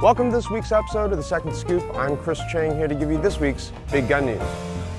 Welcome to this week's episode of The Second Scoop. I'm Chris Cheng, here to give you this week's big gun news.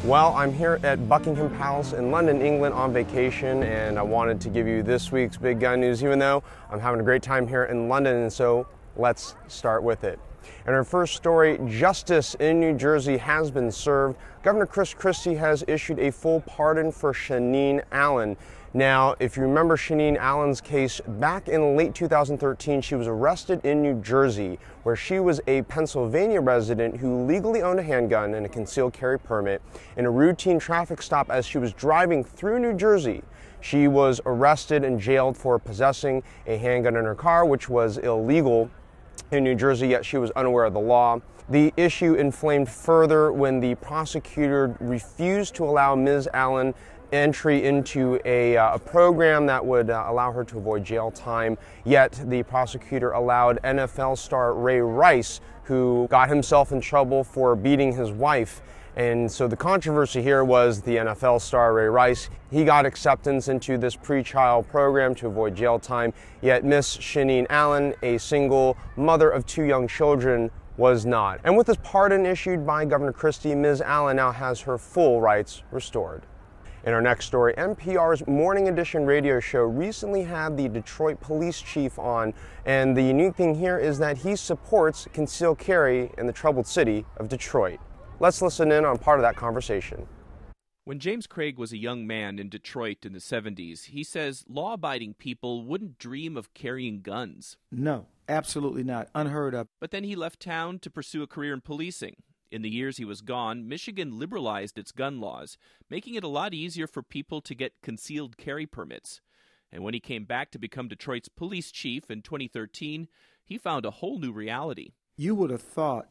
Well, I'm here at Buckingham Palace in London, England on vacation, and I wanted to give you this week's big gun news, even though I'm having a great time here in London, and so let's start with it. In our first story, justice in New Jersey has been served. Governor Chris Christie has issued a full pardon for Shaneen Allen. Now, if you remember Shaneen Allen's case, back in late 2013, she was arrested in New Jersey, where she was a Pennsylvania resident who legally owned a handgun and a concealed carry permit in a routine traffic stop as she was driving through New Jersey. She was arrested and jailed for possessing a handgun in her car, which was illegal in New Jersey, yet she was unaware of the law. The issue inflamed further when the prosecutor refused to allow Ms. Allen entry into a program that would allow her to avoid jail time, yet the prosecutor allowed NFL star Ray Rice, who got himself in trouble for beating his wife. And so the controversy here was the NFL star Ray Rice. He got acceptance into this pre-trial program to avoid jail time, yet Miss Shaneen Allen, a single mother of 2 young children, was not. And with this pardon issued by Governor Christie, Ms. Allen now has her full rights restored. In our next story, NPR's Morning Edition radio show recently had the Detroit police chief on, and the unique thing here is that he supports concealed carry in the troubled city of Detroit. Let's listen in on part of that conversation. When James Craig was a young man in Detroit in the 70s, he says law-abiding people wouldn't dream of carrying guns. No, absolutely not. Unheard of. But then he left town to pursue a career in policing. In the years he was gone, Michigan liberalized its gun laws, making it a lot easier for people to get concealed carry permits. And when he came back to become Detroit's police chief in 2013, he found a whole new reality. You would have thought,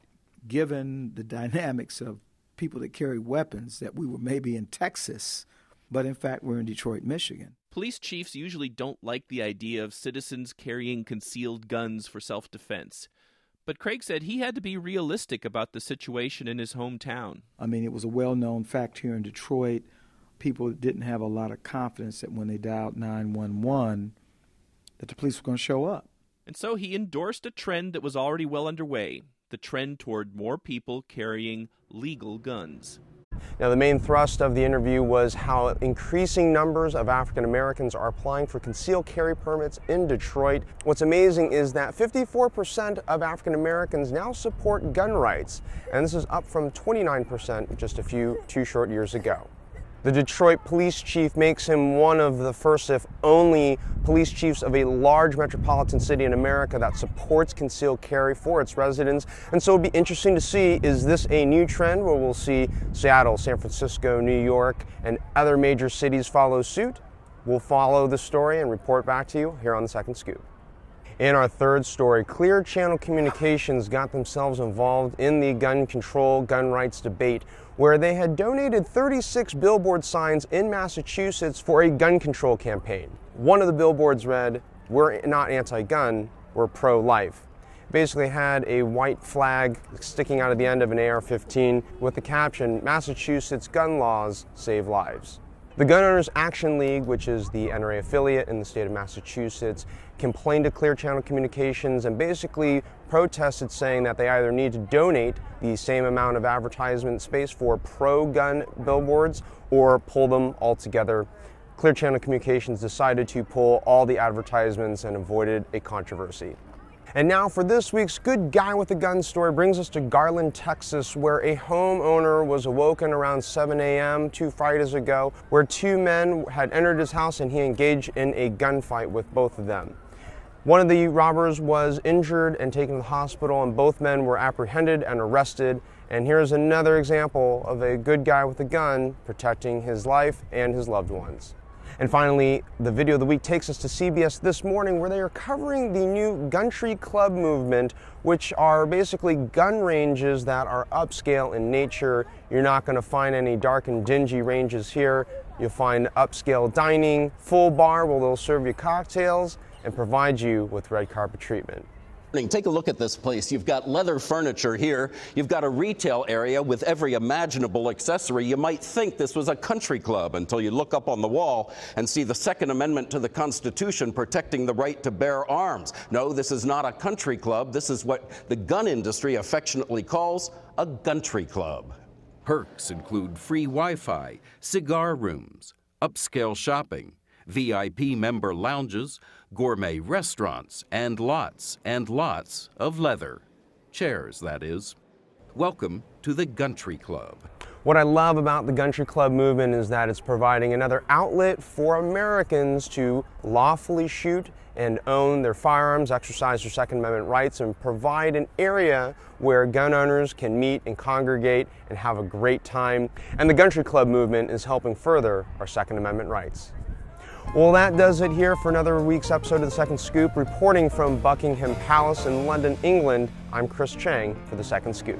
given the dynamics of people that carry weapons, that we were maybe in Texas, but in fact we're in Detroit, Michigan. Police chiefs usually don't like the idea of citizens carrying concealed guns for self-defense. But Craig said he had to be realistic about the situation in his hometown. I mean, it was a well-known fact here in Detroit. People didn't have a lot of confidence that when they dialed 911 that the police were going to show up. And so he endorsed a trend that was already well underway, the trend toward more people carrying legal guns. Now, the main thrust of the interview was how increasing numbers of African Americans are applying for concealed carry permits in Detroit. What's amazing is that 54% of African Americans now support gun rights, and this is up from 29% just two short years ago. The Detroit police chief makes him one of the first, if only, police chiefs of a large metropolitan city in America that supports concealed carry for its residents. And so it'll be interesting to see, is this a new trend where we'll see Seattle, San Francisco, New York, and other major cities follow suit? We'll follow the story and report back to you here on The Second Scoop. In our third story, Clear Channel Communications got themselves involved in the gun control, gun rights debate, where they had donated 36 billboard signs in Massachusetts for a gun control campaign. One of the billboards read, "We're not anti-gun, we're pro-life." Basically had a white flag sticking out of the end of an AR-15 with the caption, "Massachusetts gun laws save lives." The Gun Owners Action League, which is the NRA affiliate in the state of Massachusetts, complained to Clear Channel Communications and basically protested, saying that they either need to donate the same amount of advertisement space for pro-gun billboards or pull them altogether. Clear Channel Communications decided to pull all the advertisements and avoided a controversy. And now for this week's Good Guy with a Gun story brings us to Garland, Texas, where a homeowner was awoken around 7 a.m. 2 Fridays ago, where 2 men had entered his house and he engaged in a gunfight with both of them. One of the robbers was injured and taken to the hospital, and both men were apprehended and arrested. And here's another example of a good guy with a gun protecting his life and his loved ones. And finally, the video of the week takes us to CBS This Morning, where they are covering the new Gun-Tree Club movement, which are basically gun ranges that are upscale in nature. You're not going to find any dark and dingy ranges here. You'll find upscale dining, full bar where they'll serve you cocktails and provide you with red carpet treatment. Take a look at this place. You've got leather furniture here. You've got a retail area with every imaginable accessory. You might think this was a country club until you look up on the wall and see the Second Amendment to the Constitution protecting the right to bear arms. No, this is not a country club. This is what the gun industry affectionately calls a guntry club. Perks include free Wi-Fi, cigar rooms, upscale shopping, VIP member lounges, gourmet restaurants, and lots of leather. Chairs, that is. Welcome to the Guntry Club. What I love about the Guntry Club movement is that it's providing another outlet for Americans to lawfully shoot and own their firearms, exercise their Second Amendment rights, and provide an area where gun owners can meet and congregate and have a great time. And the Guntry Club movement is helping further our Second Amendment rights. Well, that does it here for another week's episode of The Second Scoop. Reporting from Buckingham Palace in London, England, I'm Chris Cheng for The Second Scoop.